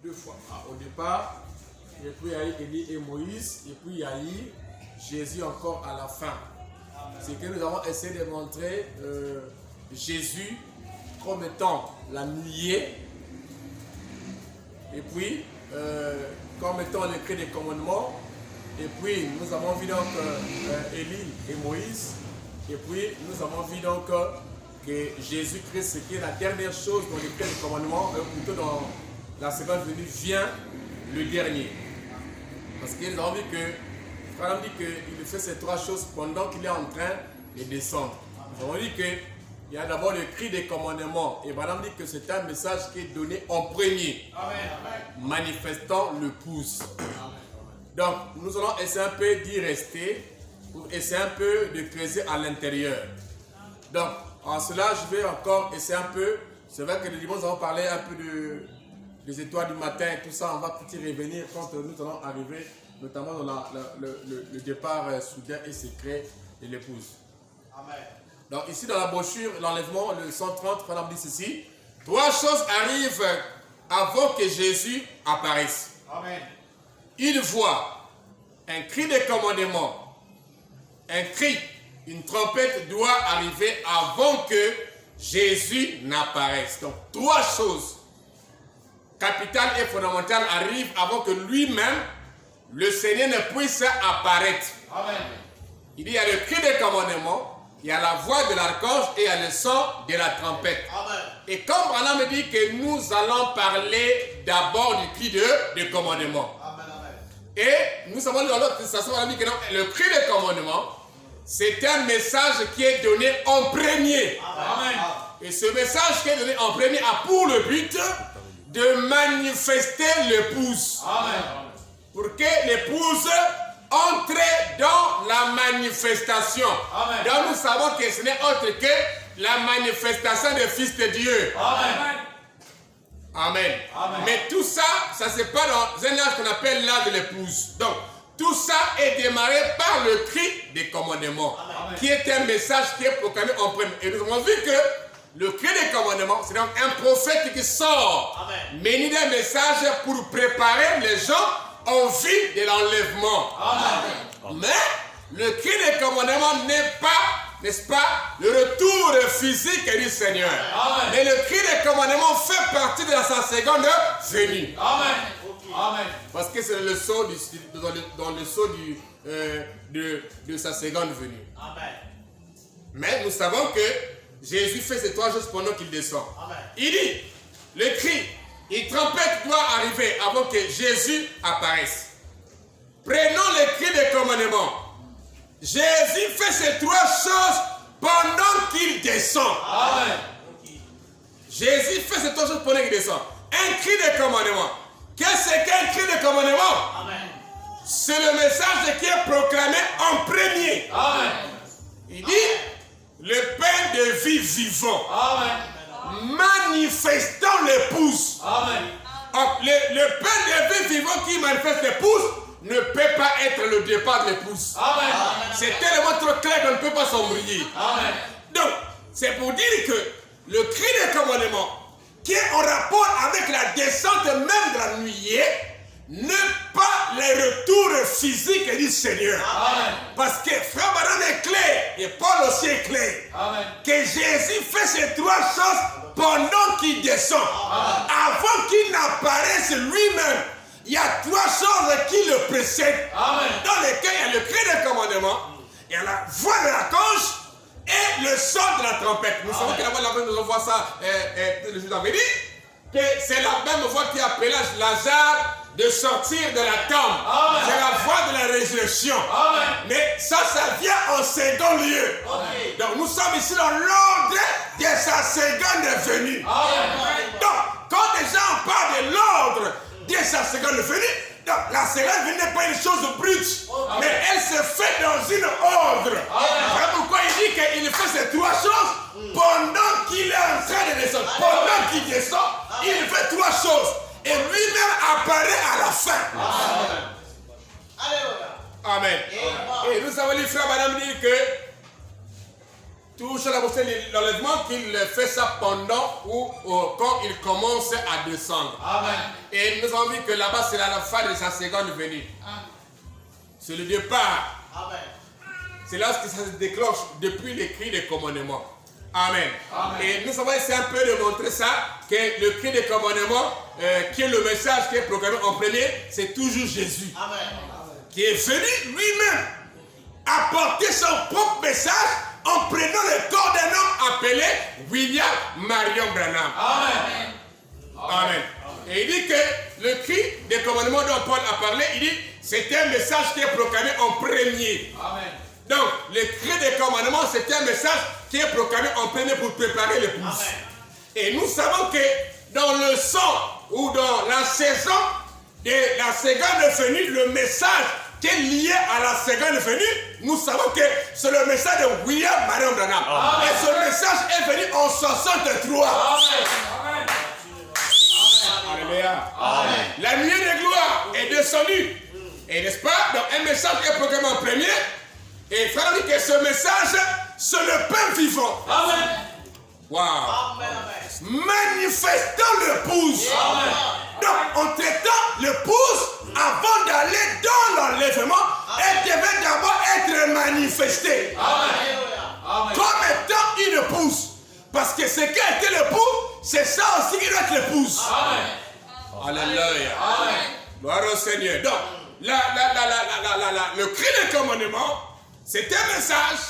deux fois. Au départ, et puis il y a eu Élie et Moïse, et puis il y a eu Jésus encore à la fin. C'est que nous avons essayé de montrer Jésus comme étant la nuée, et puis comme étant le cri des commandements, et puis nous avons vu donc Élie et Moïse, et puis nous avons vu donc que Jésus-Christ, ce qui est la dernière chose dans le cri des commandements, plutôt dans la seconde venue, vient le dernier. Parce que nous avons vu que Frère dit qu'il fait ces trois choses pendant qu'il est en train de descendre. Nous avons dit qu'il y a d'abord le cri des commandements. Et Madame dit que c'est un message qui est donné en premier, manifestant le pouce. Donc, nous allons essayer un peu d'y rester, pour essayer un peu de creuser à l'intérieur. Donc, en cela, je vais encore essayer un peu. C'est vrai que le dimanche, nous allons parler un peu des étoiles du matin et tout ça. On va peut-être y revenir quand nous allons arriver, notamment dans le départ soudain et secret de l'épouse. Amen. Donc ici dans la brochure, l'enlèvement, le 130, Madame dit ceci. Trois choses arrivent avant que Jésus apparaisse. Amen. Une voix, un cri de commandement, un cri, une trompette doit arriver avant que Jésus n'apparaisse. Donc trois choses capitales et fondamentales arrivent avant que lui-même, le Seigneur, ne puisse apparaître. Amen. Il y a le cri de commandement, il y a la voix de l'archange et il y a le son de la trompette. Amen. Et comme Branham me dit que nous allons parler d'abord du cri de commandement. Amen. Et nous savons dans l'autre station, que le cri de commandement, c'est un message qui est donné en premier. Amen. Et ce message qui est donné en premier a pour le but de manifester l'épouse. Amen. Pour que l'épouse entre dans la manifestation. Amen. Donc nous savons que ce n'est autre que la manifestation des fils de Dieu. Amen. Amen. Amen. Mais tout ça, ça se passe dans un âge qu'on appelle l'âge de l'épouse. Donc, tout ça est démarré par le cri des commandements, Amen. Qui est un message qui est proclamé en premier. Et nous avons vu que le cri des commandements, c'est donc un prophète qui sort, mener des messages pour préparer les gens en vue de l'enlèvement. Mais le cri des commandements n'est pas, n'est-ce pas, le retour physique du Seigneur. Amen. Mais le cri des commandements fait partie de sa seconde venue. Amen. Amen. Parce que c'est le saut dans le saut de sa seconde venue. Amen. Mais nous savons que Jésus fait ces trois choses pendant qu'il descend. Amen. Il dit, le cri, une trompette doit arriver avant que Jésus apparaisse. Prenons le cri des commandements. Jésus fait ces trois choses pendant qu'il descend. Amen. Jésus fait ces trois choses pendant qu'il descend. Un cri de commandement. Qu'est-ce qu'un cri de commandement? Amen. C'est le message qui est proclamé en premier. Amen. Il dit, le pain de vie vivant. Amen. Manifestant l'épouse. Amen. Le pain de vie vivant qui manifeste l'épouse ne peut pas être le départ de l'épouse. Amen. C'est tellement trop clair qu'on ne peut pas s'embrouiller. Amen. Donc, c'est pour dire que le cri de commandement qui est en rapport avec la descente même de la nuée n'est pas le retour physique du Seigneur. Amen. Parce que Frère Branham est clair, et Paul aussi est clair, Amen. Que Jésus fait ces trois choses pendant qu'il descend. Amen. Avant qu'il n'apparaisse lui-même. Il y a trois choses qui le précèdent. Amen. Dans lesquelles il y a le cri de commandement, il y a la voix de l'archange et le son de la trompette. Nous savons que la voix de l'archange, nous voit ça le jour d'avant dit, que c'est la même voix qui appelait Lazare de sortir de la tombe. Amen. C'est la voix de la résurrection. Amen. Mais ça vient en second lieu. Amen. Donc nous sommes ici dans l'ordre de sa seconde venue. Amen. Donc quand les gens parlent de l'ordre de sa seconde venue, donc la seconde venue n'est pas une chose brute, mais elle se fait dans une ordre. C'est pourquoi il dit qu'il fait ces trois choses pendant qu'il est en train de descendre. Pendant qu'il descend, il fait trois choses. Et lui-même apparaît à la fin. Amen. Amen. Et nous avons lu Frère Madame dire que Toujours l'enlèvement qu'il fait ça pendant ou quand il commence à descendre. Amen. Et nous avons vu que là-bas c'est la fin de sa seconde venue. C'est le départ. Amen. C'est là que ça se déclenche depuis les cris de commandement. Amen. Amen. Et nous avons essayé un peu de montrer ça, que le cri de commandement, qui est le message qui est proclamé en premier, c'est toujours Jésus. Amen. Qui est venu lui-même apporter son propre message en prenant le corps d'un homme appelé William Marion Branham. Amen. Amen. Et il dit que le cri des commandements dont Paul a parlé, il dit c'est un message qui est proclamé en premier. Amen. Donc, le cri des commandements, c'est un message qui est proclamé en premier pour préparer l'épouse. Amen. Et nous savons que dans le sang ou dans la saison de la seconde venue, le message qui est lié à la seconde venue, nous savons que c'est le message de William Marion Branham. Amen. Et ce message est venu en 63. Amen. Alléluia. Amen. La nuée de gloire est descendue. Et n'est-ce pas, dans un message qui est proclamé en premier, et il faut dire que ce message, c'est le pain vivant. Amen. Wow. Amen. Manifestant l'épouse. Donc, en traitant l'épouse, avant d'aller dans l'enlèvement, elle devait d'abord être manifestée. Amen. Comme étant une épouse. Parce que ce qui a été l'époux, c'est ça aussi qui doit être l'épouse. Alléluia. Gloire au Seigneur. Donc, le cri de commandement, c'est un message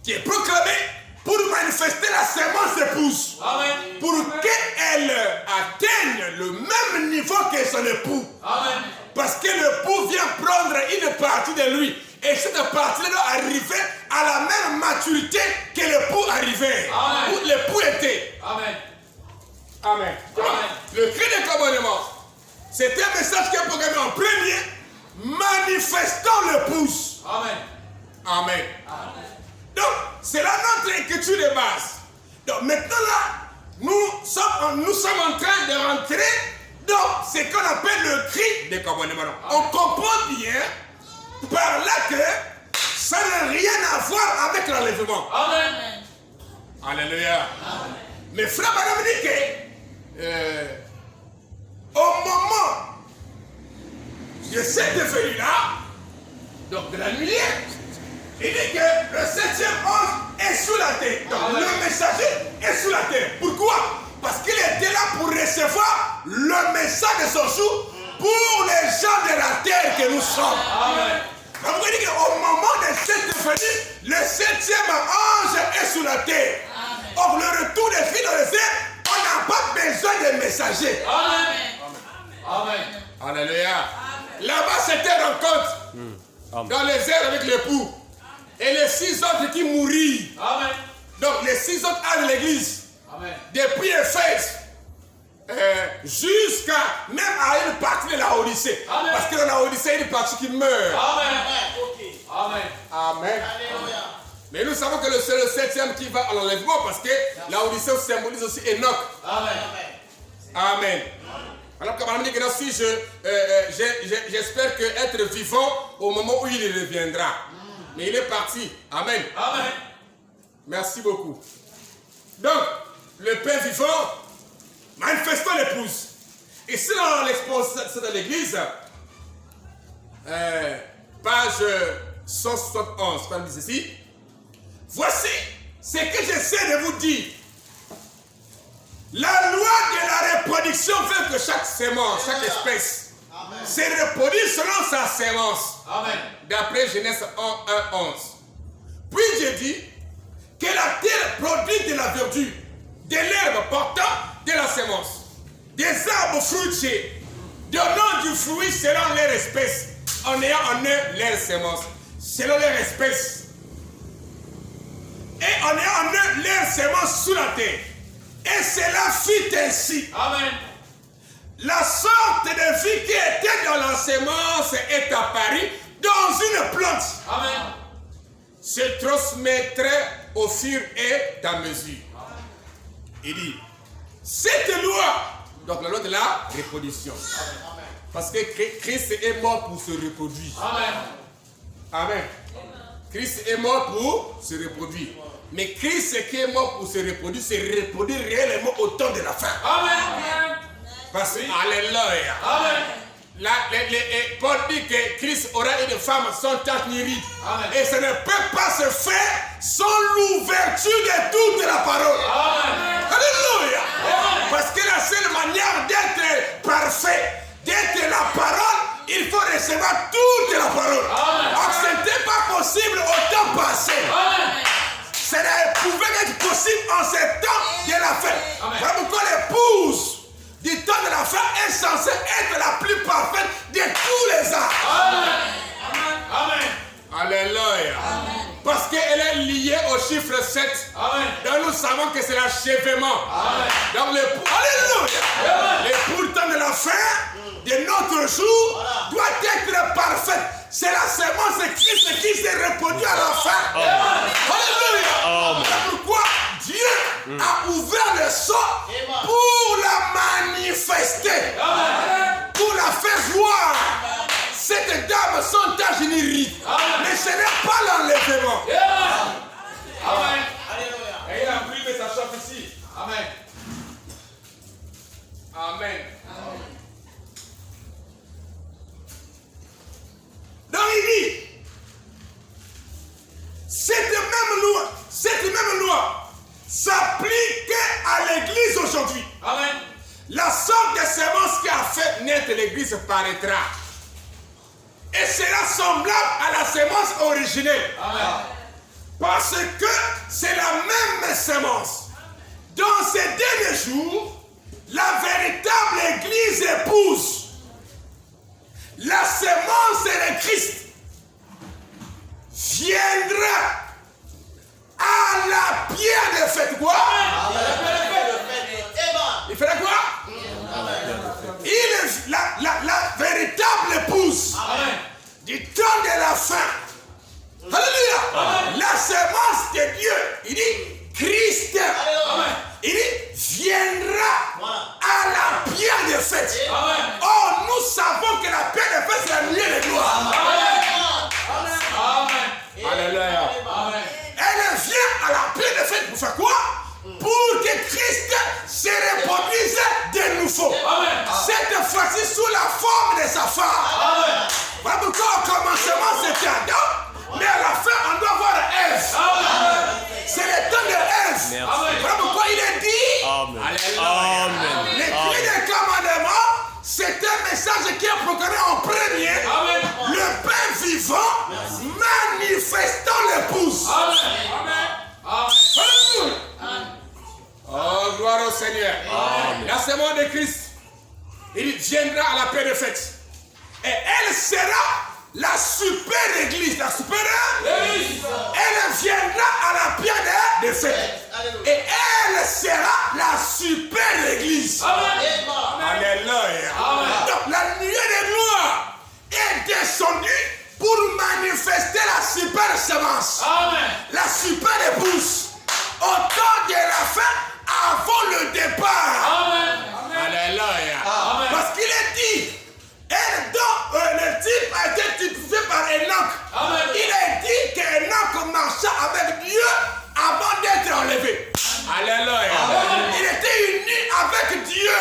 qui est proclamé pour manifester la sémence épouse. Amen. Pour qu'elle atteigne le même niveau que son époux. Amen. Parce que l'époux vient prendre une partie de lui. Et cette partie-là doit arriver à la même maturité que l'époux arrivait. Amen. Où l'époux était. Amen. Amen. Amen. Le cri de commandement, c'est un message qui est proclamé en premier, manifestant l'épouse. Amen. Amen. Amen. Donc, c'est là notre écriture de base. Donc, maintenant là, nous sommes en train de rentrer dans ce qu'on appelle le cri des commandements. On comprend bien par là que ça n'a rien à voir avec l'enlèvement. Amen. Alléluia. Amen. Mais frère Branham dit que au moment de cette venue-là, donc de la nuit, il dit que le 7e ange est sous la terre. Donc amen. Le messager est sous la terre. Pourquoi? Parce qu'il était là pour recevoir le message de son jour pour les gens de la terre que nous sommes. Amen. Donc il dit qu'au moment de cette venue, le 7e ange est sous la terre. Amen. Or, le retour des filles dans le ciel, on n'a pas besoin de messagers. Amen. Amen. Amen. Alléluia. Là-bas, c'était rencontre dans les airs avec l'époux. Et les 6 autres qui mourirent. Amen. Donc les 6 autres âges de l'église. Amen. Depuis Éphèse jusqu'à même à une partie de la Odyssée. Amen. Parce que dans la Odyssée, il y a une partie qui meurt. Amen. Okay. Amen. Amen. Alléluia. Mais nous savons que c'est le 7e qui va à l'enlèvement parce que la Odyssée symbolise aussi Enoch. Amen. Amen. Alors que Madame dit que si j'espère qu'être vivant au moment où il reviendra. Mais il est parti. Amen. Amen. Merci beaucoup. Donc, le Père vivant, manifestant l'épouse. Et c'est dans l'exposition de l'église, page 171, comme dit ceci. Voici ce que j'essaie de vous dire. La loi de la reproduction fait que chaque sémence, chaque espèce, se reproduit selon sa sémence. Amen. D'après Genèse 1, 11. Puis j'ai dit que la terre produit de la verdure, de l'herbe portant de la sémence, des arbres fruitiers, donnant du fruit selon leur espèce, en ayant en eux leur sémence, selon leur espèce. Et en ayant en eux leur sémence sous la terre. Et cela fit ainsi. Amen. La sorte de vie qui était dans la sémence est apparue dans une plante. Amen. Se transmettrait au fur et à mesure. Amen. Il dit, cette loi, donc la loi de la reproduction. Amen. Parce que Christ est mort pour se reproduire. Amen. Amen. Christ est mort pour se reproduire. Mais Christ qui est mort pour se reproduire réellement au temps de la fin. Amen. Parce que, alléluia. Amen. Paul dit que Christ aura une femme sans tache ni ride. Et ça ne peut pas se faire sans l'ouverture de toute la parole. Amen. Alléluia. Amen. Parce que la seule manière d'être parfait, d'être la parole, il faut recevoir toute la parole. Amen. Donc ce n'était pas possible au temps passé. Amen. Ça ne pouvait être possible en ce temps de la fin. Amen. Voilà pourquoi l'épouse du temps de la fin est censée être la plus parfaite de tous les âges. Amen. Amen. Alléluia. Parce qu'elle est liée au chiffre 7. Amen. Donc nous savons que c'est l'achèvement. Amen. Donc alléluia. L'époux du temps de la fin de notre jour doit être parfaite. C'est la sémence de Christ qui s'est reproduit à la fin. Alléluia. C'est pourquoi Dieu a ouvert le sort pour la manifester. Pour la faire voir. Cette dame sans tache ni ride. Mais ce n'est pas l'enlèvement. Amen. Et il a pris de sa chape ici. Amen. Amen. Donc il dit, cette même loi s'applique à l'église aujourd'hui. Amen. La sorte de sémence qui a fait naître l'église paraîtra. Et sera semblable à la sémence originelle. Amen. Parce que c'est la même sémence. Dans ces derniers jours, la véritable église épouse la sémence de Christ viendra à la pierre de fête. Quoi? Il fera quoi? La véritable épouse du temps de la fin. Alléluia. La sémence de Dieu. Il dit Christ. Il dit viendra à la pierre de fête. Or nous savons que la pierre de fête c'est la lumière de gloire. Alléluia. Elle vient à la pierre de fête pour faire quoi? Pour que Christ se reproduise de nouveau. Cette fois-ci sous la forme de sa femme. Voilà pourquoi au commencement c'était Adam, mais à la fin on doit voir Ève. C'est le temps de Ève. Voilà pourquoi il est dit. Alléluia. Le cri des commandements, c'est un message qui est proclamé en premier. Le Père vivant manifestant l'épouse. Oh, gloire au Seigneur. La sémence de Christ, il viendra à la paix de fête. Et elle sera la super église. La super église. Elle viendra à la pierre de fête. Et elle sera la super église. Alléluia. Donc la lumière de gloire est descendue pour manifester la super sémence. La super épouse. Au temps de la fin, avant le départ. Alléluia. Parce qu'il est dit, elle dont le type a été typifié par Enoch. Il est dit qu'Enoch marcha avec Dieu avant d'être enlevé. Alléluia. Il était uni avec Dieu.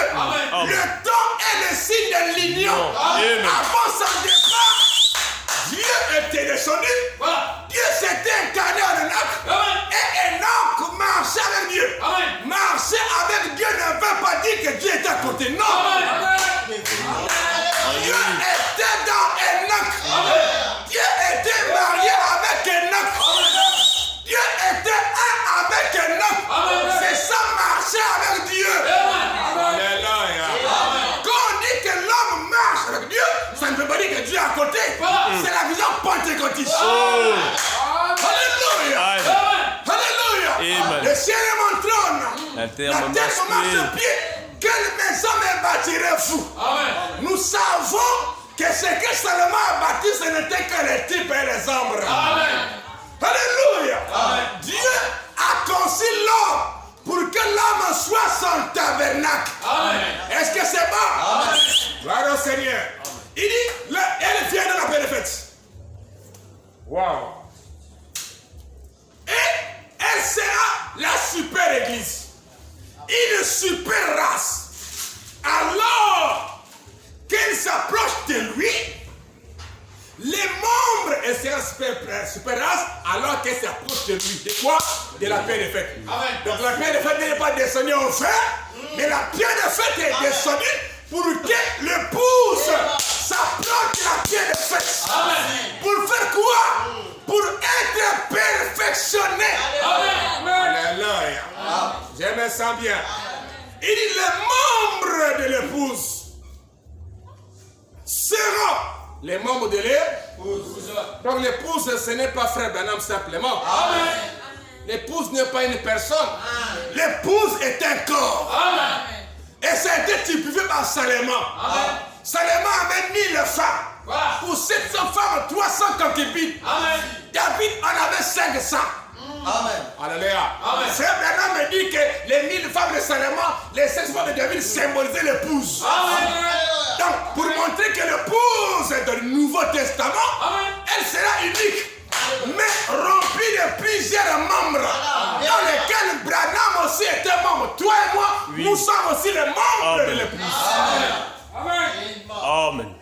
Le temps est le signe de l'union. Avant son départ, Dieu était descendu. Dieu s'était incarné en Enoch. Et Enoch marchait avec Dieu. Marcher avec Dieu ne veut pas dire que Dieu était à côté. Non. Dieu était dans Enoch. Dieu était marié avec Enoch. Dieu était un avec Enoch. C'est ça marcher avec Dieu. Alléluia. Quand on dit que l'homme marche avec Dieu, ça ne veut pas dire que Dieu est à côté. C'est la vision pentecôtiste. Alléluia. Alléluia. Le ciel est mon trône. La terre me marche sur pied. Quelle maison me bâtirait-vous? Nous savons que ce que Salomon a bâti, ce n'était que les types et les ombres. Alléluia. Dieu a conçu l'homme pour que l'homme soit son tabernacle. Est-ce que c'est bon? Gloire au Seigneur. Il dit, elle vient de la paix de fête. Wow. Et elle sera super race alors qu'elle s'approche de lui. De quoi? De la pierre de fête. Donc la pierre de fête n'est pas descendue au fer, mais la pierre de fête est descendue pour que l'épouse s'approche de la pierre de fête. Pour faire quoi? Pour être perfectionné. Alléluia. Je me sens bien. Il dit les membres de l'épouse seront les membres de l'épouse. Donc l'épouse, ce n'est pas frère Branham simplement. L'épouse n'est pas une personne. L'épouse est un corps. Et ça a été typifié par Salomon. Salomon avait 1000 femmes. Pour 700 femmes, 300 concubines. David en avait 500. Alléluia. Frère Branham me dit que les 1000 femmes de Salomon, les 6 femmes de David symbolisaient l'épouse. Donc, pour montrer que l'épouse est dans le Nouveau Testament, elle sera unique, mais remplie de plusieurs membres, dans lesquels Branham aussi était membre. Toi et moi, nous sommes aussi les membres de l'épouse. Amen.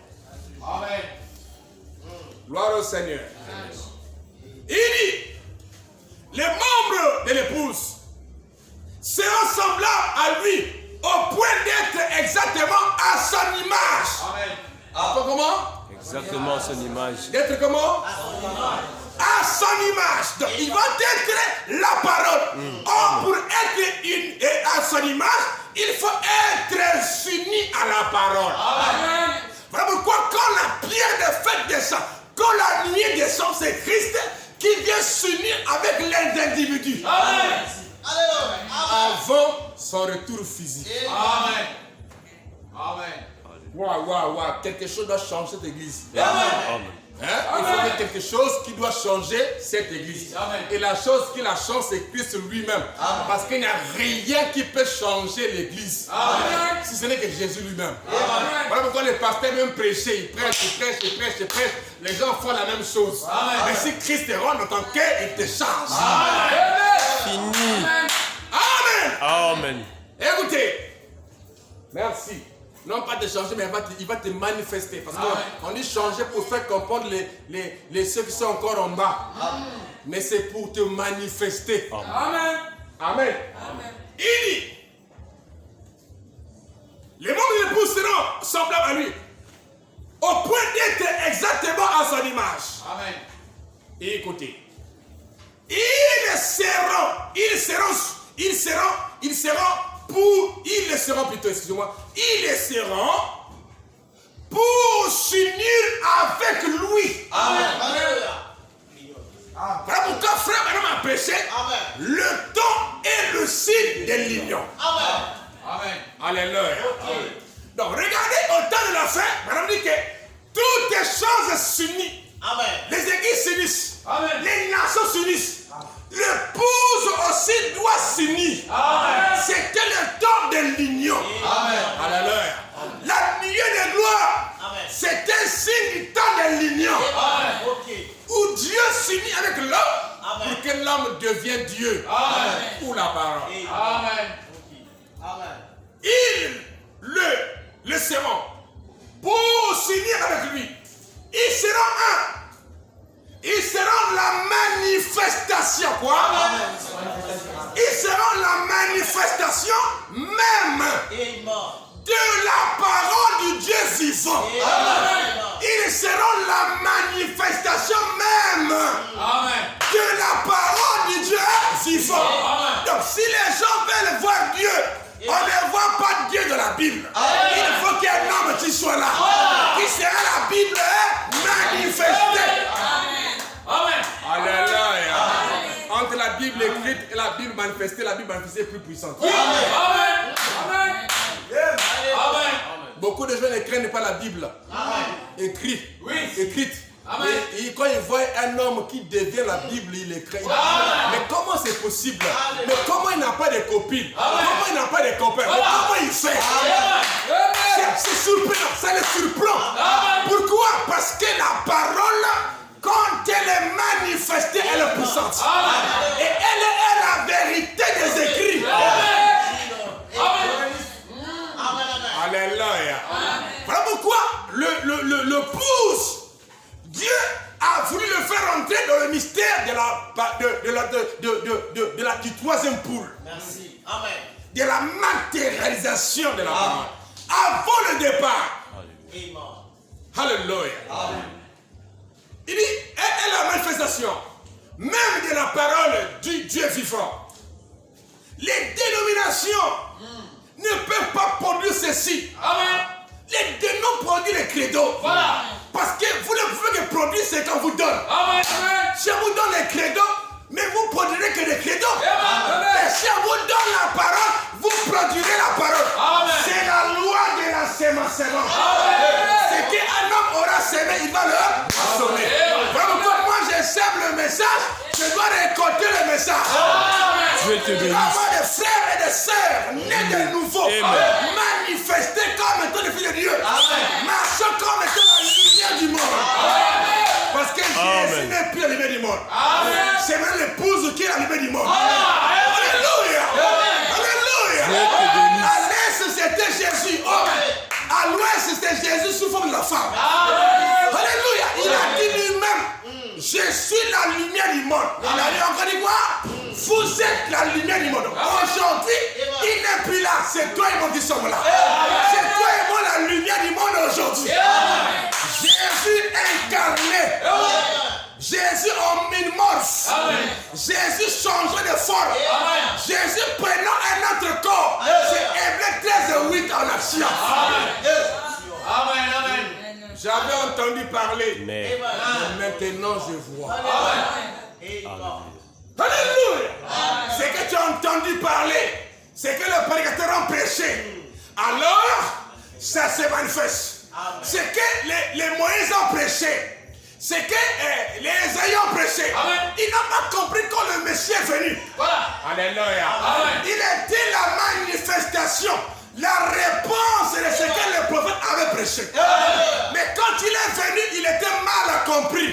Gloire au Seigneur. Il dit, les membres de l'épouse seront semblables à lui au point d'être exactement à son image. Comment? Exactement son image. D'être comment? À son image. Donc il va être la parole. Or, pour être à son image, il faut être uni à la parole. Voilà pourquoi quand la pierre de fête descend, quand la nuée descend, c'est Christ qui vient s'unir avec les individus. Avant son retour physique. Waouh. Quelque chose doit changer cette église. Il faut qu'il y ait quelque chose qui doit changer cette église. Et la chose qui la change, c'est Christ lui-même. Parce qu'il n'y a rien qui peut changer l'église. Si ce n'est que Jésus lui-même. Voilà pourquoi les pasteurs même prêchaient. Ils prêchent. Les gens font la même chose. Mais si Christ rentre dans ton cœur, il te change. Fini. Amen. Écoutez. Merci. Non pas de changer, mais il va te manifester. Parce qu'on dit changer pour faire comprendre ceux qui sont encore en bas. Mais c'est pour te manifester. Amen. Il dit, les membres de l'épouse seront semblables à lui, au point d'être exactement à son image. Et écoutez, ils seront pour s'unir avec lui. Voilà pourquoi frère Branham a prêché le temps et le signe de l'union. Alléluia. Donc regardez au temps de la fin, Branham dit que toutes les choses s'unissent. Les églises s'unissent. Les nations s'unissent. L'épouse aussi doit s'unir. C'était le temps de l'union. Alléluia. La nuée de gloire, c'est un signe du temps de l'union. Où Dieu s'unit avec l'homme pour que l'homme devienne Dieu. Pour la parole. Ils le seront pour s'unir avec lui. Ils seront un. Ils seront la manifestation, quoi? Ils seront la manifestation même de la parole du Dieu vivant. Ils seront la manifestation même de la parole du Dieu vivant. Donc si les gens veulent voir Dieu, on ne voit pas Dieu dans la Bible. Il faut qu'il y ait un homme qui soit là, qui sera la Bible manifestée. Alléluia. Entre la Bible écrite et la Bible manifestée est plus puissante. Beaucoup de gens ne craignent pas la Bible écrite. Et quand ils voient un homme qui devient la Bible, ils le craignent. Mais comment c'est possible? Mais comment il n'a pas de copine? Comment il n'a pas de copain? Mais comment il fait? C'est surprenant, ça les surprend. Pourquoi? Parce que la parole, quand elle est manifestée, elle est puissante. Et elle est la vérité des écrits. Alléluia. Voilà pourquoi le pouce, Dieu a voulu le faire entrer du troisième poule. Merci. Amen. De la matérialisation de la parole. Avant le départ. Amen. Alléluia. Amen. Il dit, et la manifestation, même de la parole du Dieu vivant. Les dénominations ne peuvent pas produire ceci. Amen. Les dénoms produisent les credos. Voilà. Parce que vous ne pouvez que produire ce qu'on vous donne. Amen. Amen. Si on vous donne les credos, mais vous produirez que des credos. Amen. Mais si on vous donne la parole, vous produirez la parole. Amen. C'est la loi de la sémence. C'est qu'un homme aura semé, il va le assommer. Voilà pourquoi moi je sème le message, je dois récolter le message. Dieu te bénisse. Avoir des frères et des sœurs nés de nouveau, manifestés comme étant les filles de Dieu, marchant comme étant la lumière du monde. Parce que Jésus n'est plus la lumière du monde. C'est même l'épouse qui est la lumière du monde. Alléluia. Alléluia. À l'est c'était Jésus, homme. À l'ouest c'était Jésus sous forme de la femme. Alléluia. Il a dit lui-même, je suis la lumière du monde. Il a dit encore dit quoi? Vous êtes la lumière du monde. Aujourd'hui, il n'est plus là. C'est toi et moi qui sommes là. C'est toi et moi la lumière du monde aujourd'hui. Jésus incarné. Jésus en métamorphose. Jésus changeant de forme. Jésus prenant un autre corps. C'est Hébreux 13:8 en action. Amen. Amen. J'avais entendu parler. Mais Maintenant je vois. Amen. Alléluia. C'est que tu as entendu parler. C'est que le prédicateur a prêché. Alors, ça se manifeste. C'est que les Moïse ont prêché. C'est que les Isaïe ont prêché. Ils n'ont pas compris quand le Messie est venu. Voilà. Alléluia. Amen. Il était la manifestation, la réponse de ce que le prophète avait prêché. Mais quand il est venu, il était mal compris.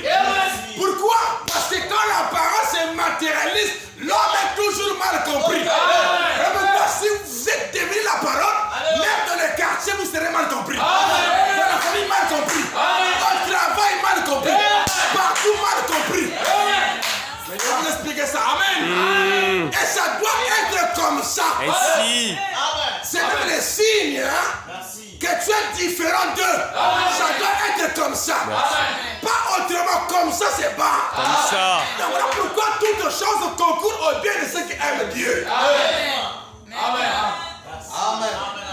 Pourquoi? Parce que quand la parole se matérialise, l'homme est toujours mal compris. Si vous êtes devenu la parole, même dans le quartier, vous serez mal compris. Dans la famille, mal compris. Au travail, mal compris. Partout, mal compris. Mais je vais vous expliquer ça. Amen. Et ça doit être comme ça. ainsi, C'est même le signe que tu es différent d'eux. Ça doit être comme ça. Pas autrement. Comme ça, c'est bas. comme ça. Donc voilà pourquoi toutes choses concourent au bien de ceux qui aiment Dieu. Amen.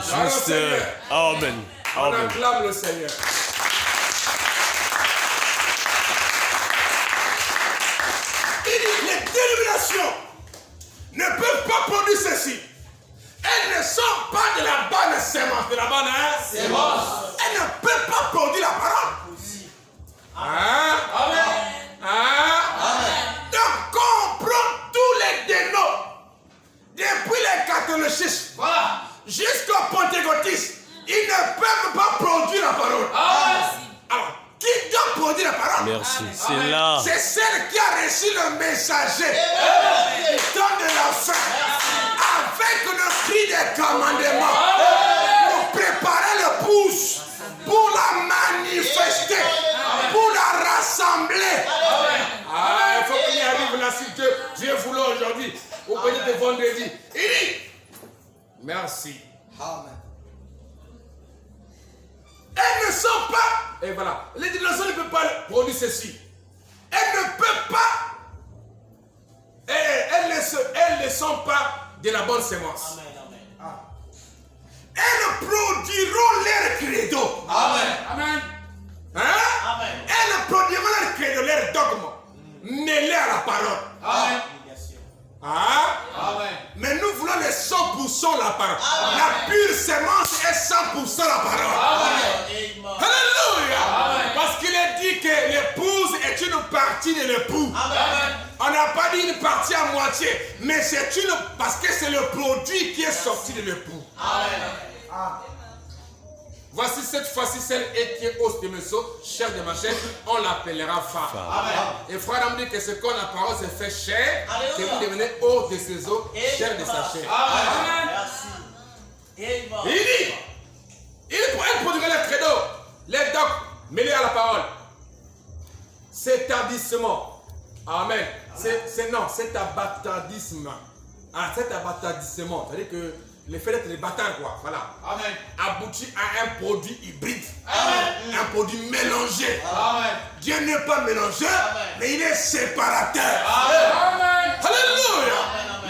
Juste. Amen. On Amen. acclame le Seigneur. Il dit, les dénominations ne peuvent pas produire ceci. Elles ne sont pas de la bonne sémence. De la bonne sémence. Elles ne peuvent pas produire la parole. Donc, quand on prend tous les dénoms, depuis les catholicistes jusqu'au pentecôtisme, ils ne peuvent pas produire la parole. Alors, qui doit produire la parole? Merci. C'est là. C'est celle qui a reçu le messager du temps de la fin, avec le cri des commandements, pour préparer le pouce, pour la manifester, pour la rassembler. Il faut qu'il y arrive là si Dieu voulait aujourd'hui, ou peut-être vendredi. Il dit, merci. Elles ne sont pas, et voilà, les dénominations ne peuvent pas produire ceci. Elles ne peuvent pas, elles ne sont pas de la bonne sémence. Elles produiront leur credo. Amen. Elles produiront leur credo, leur dogme, mêlés à la parole. Mais nous voulons les 100% la parole. La pure sémence est 100% la parole. Alléluia. Parce qu'il est dit que l'épouse est une partie de l'époux. On n'a pas dit une partie à moitié, mais c'est une, parce que c'est le produit qui est sorti de l'époux. Voici cette fois-ci celle qui est hausse de mes os, chair de ma chair, on l'appellera femme. Et frère me dit que ce qu'on la parole se fait chair, que vous devenez hausse de ses os, chair de sa chair. Il dit, elle produira les credos, les doctes mêlés à la parole. Cet établissement Amen. C'est abattardisme. Ah, c'est abattardissement. C'est-à-dire que le fait d'être les bâtards, quoi. Voilà. Amen. Aboutit à un produit hybride. Amen. Un produit mélangé. Amen. Dieu n'est pas mélangeur, mais il est séparateur. Amen. Alléluia.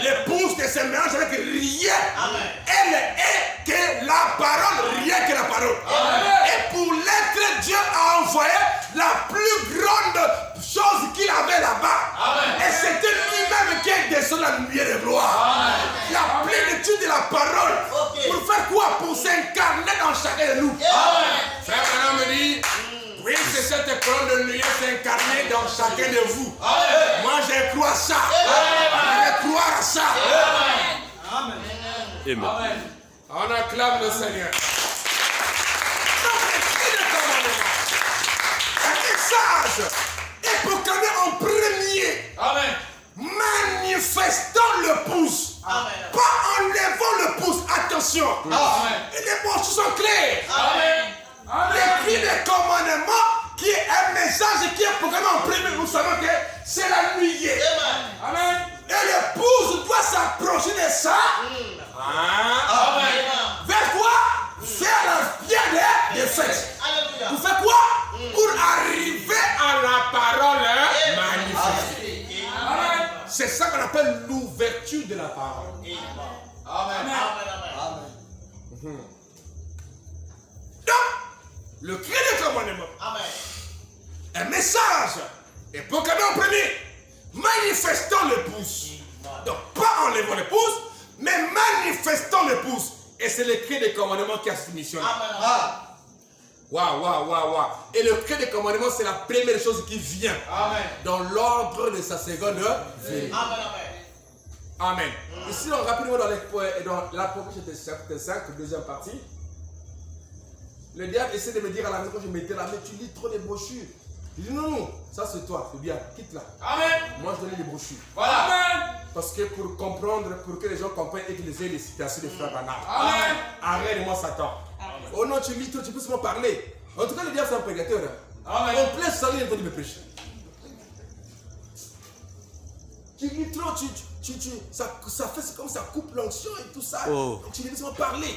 L'épouse ne se mélange avec rien. Amen. Elle est que la parole, rien que la parole. Amen. Et pour l'être, Dieu a envoyé la plus grande chose qu'il avait là-bas. Amen. Et c'était lui-même qui est descendu la lumière de gloire. La plénitude de la parole. Ok. Pour faire quoi? Pour s'incarner dans chacun de nous. Amen. Frère Branham me dit, oui, c'est cette colonne de lumière s'incarner dans chacun de vous. Amen. Moi, je crois ça. Amen. Je crois à ça. Amen. Amen. Amen. On acclame le Seigneur. Donc, il est commandement. Un message est proclamé en premier. Amen. Manifestant le pouce. Amen. Pas en levant le pouce. Attention. Amen. Et les mots sont clairs. Amen. L'écrit des commandements qui est un message qui est proclamé en premier. Nous savons que c'est la nuée. Amen. Et l'épouse doit s'approcher de ça. Amen. Vers quoi? Faire la pierre de fête. Alléluia. Pour faire quoi? Pour arriver à la parole manifestée. Amen. C'est ça qu'on appelle l'ouverture de la parole. Amen. Donc, le cri de commandement, Amen. un message est proclamé en premier, manifestant le pouce. Donc, pas en levant le pouce, mais manifestant le pouce. Et c'est le cri de commandement qui a cette mission. Amen. Waouh. Et le cri de commandement, c'est la première chose qui vient Amen. dans l'ordre de sa seconde venue. Amen. Ici, on rapidement dans l'Apocalypse chapitre 5, deuxième partie. Le diable essaie de me dire à la maison quand je mettais la main, tu lis trop les brochures. Je dis non, ça c'est toi, c'est bien, quitte-la. Amen. Moi je lis les brochures. Voilà. Amen. Parce que pour comprendre, pour que les gens comprennent et qu'ils aient les citations de frères Branham. Amen. Arrête-moi Satan. Oh non, tu lis trop, tu peux seulement parler. En tout cas, le diable c'est un prédicateur. Amen. En plein salut, il est en train de me prêcher. Tu lis trop, ça fait c'est comme ça coupe l'onction et tout ça. Oh. Donc tu laisses seulement parler.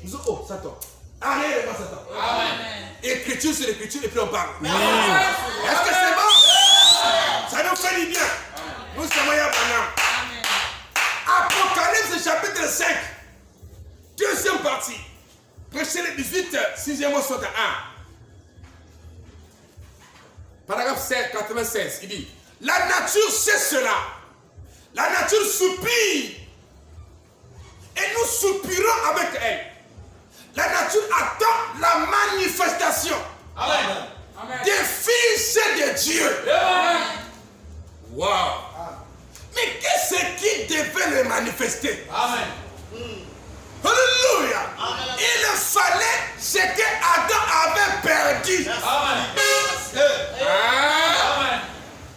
Nous disons, oh Satan. Arrête-moi Satan. Amen. Écriture sur l'écriture et puis on parle. Oui. Est-ce que c'est bon? Ça nous fait du bien. Nous sommes à Branham. Apocalypse chapitre 5. Deuxième partie. Verset 18, 6e mot 61. Paragraphe 7, 96. Il dit, la nature sait cela. La nature soupire. Et nous soupirons avec elle. La nature attend la manifestation Amen. des fils de Dieu. Amen. Wow. Mais qu'est-ce qui devait le manifester? Amen. Alléluia. Amen. Il fallait ce que Adam avait perdu. Amen. Hein?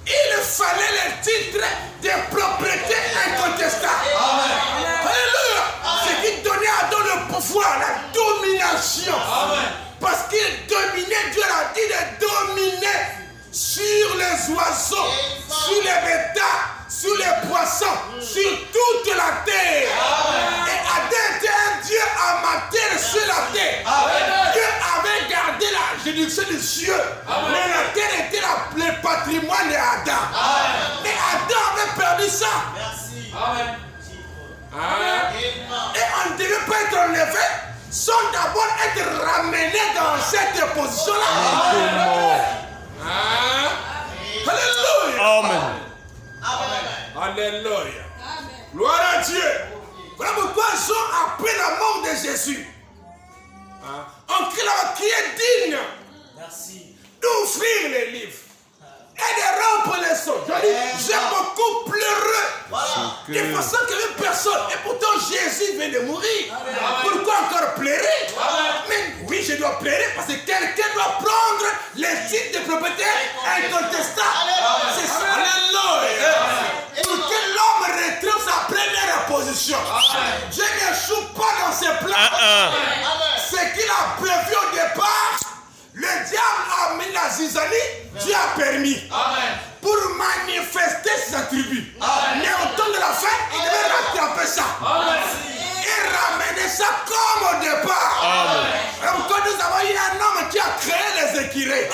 Il fallait le titre de propriété incontestable. Amen. Alléluia. Ce qui donnait à Adam le pouvoir, la domination. Amen. Parce qu'il dominait, Dieu l'a dit de dominer sur les oiseaux, sur les bétails, sur les poissons, sur toute la terre. Et Adam était un Dieu amateur sur la terre. Dieu avait gardé la juridiction des cieux. Mais la terre était le patrimoine d'Adam. Mais Adam avait perdu ça. Merci. Hein? Amen. Et on ne devait pas être enlevé sans d'abord être ramené dans cette position-là. Hein? Alléluia. Amen. Alléluia. Gloire à Dieu. Voilà pourquoi Jean, après la mort de Jésus, on criait digne Merci. d'ouvrir les livres et de rompre les sons. J'ai beaucoup pleuré. De façon que même personne. Et pourtant Jésus vient de mourir. Pourquoi encore pleurer? Mais oui, je dois pleurer parce que quelqu'un doit prendre les titres de propriété incontestables. C'est ça. Alléluia. Pour que l'homme retrouve sa première position. Dieu n'échoue pas dans ses plans. Ce qu'il a prévu au départ, le diable a mis la zizanie, Dieu a permis. Amen. Pour manifester Sekiré.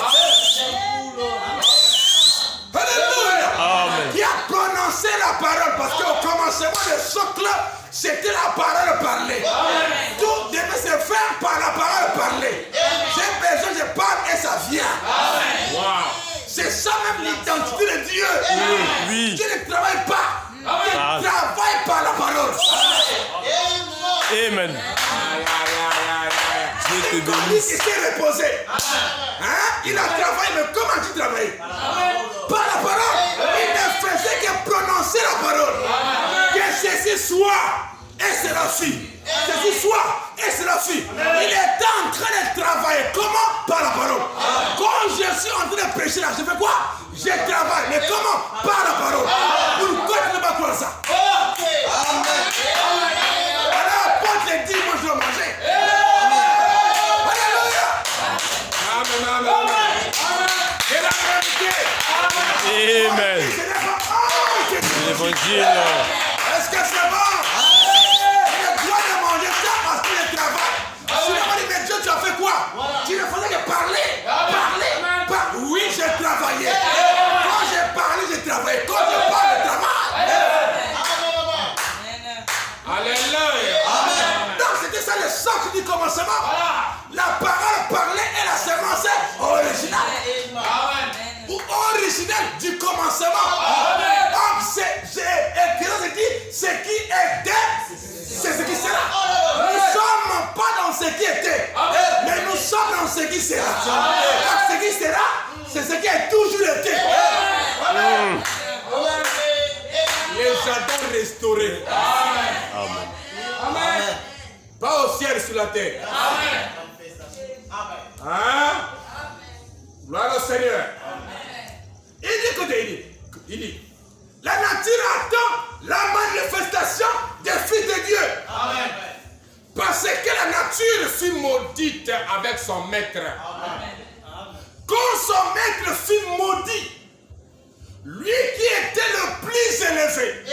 Alléluia. Amen. Qui a prononcé la parole. Parce qu'au commencement de socle, c'était la parole parlée. Tout devait se faire par la parole parlée. J'ai besoin, je parle et ça vient. Wow. C'est ça même l'identité de Dieu. Oui. Dieu ne travaille pas. Il travaille par la parole. Amen. Dieu te Il bénisse. s'est reposé. Hein? Il a travaillé, mais comment tu travailles? Par la parole. Il ne faisait que prononcer la parole. Que ceci soit et cela fit. Ceci soit et cela fit. Il était en train de travailler. Comment? Par la parole. Quand je suis en train de prêcher là, je fais quoi? Je travaille. Mais comment? Par la parole. Pourquoi tu ne peux pas croire ça? Alors, l'apôtre dit, moi je dois manger. Alléluia. Amen, amen, amen. Et la vérité. Amen. L'évangile. Est-ce que c'est bon? Il a le droit de manger ça parce qu'il est travail. Si on dit, mais Dieu, tu as fait quoi? Tu ne faisais que parler. Parler. Oui, j'ai travaillé. Quand j'ai parlé, j'ai travaillé. Quand je parle, je travaille. Alléluia. Donc, c'était ça le socle du commencement. La parole parlée et la semence originale. Ou originelle du commencement. Donc, c'est dit, ce qui était, c'est ce qui sera. Nous ne sommes pas dans ce qui était, mais nous sommes dans ce qui sera. Donc, ce qui sera, c'est ce qui a toujours été. Les jardins restaurés. Amen. Pas au ciel, sur la terre. Hein? Gloire au Seigneur. Il dit, la nature attend la manifestation des fils de Dieu. Amen. Parce que la nature fut maudite avec son maître. Amen. Quand son maître fut maudit, lui qui était le plus élevé,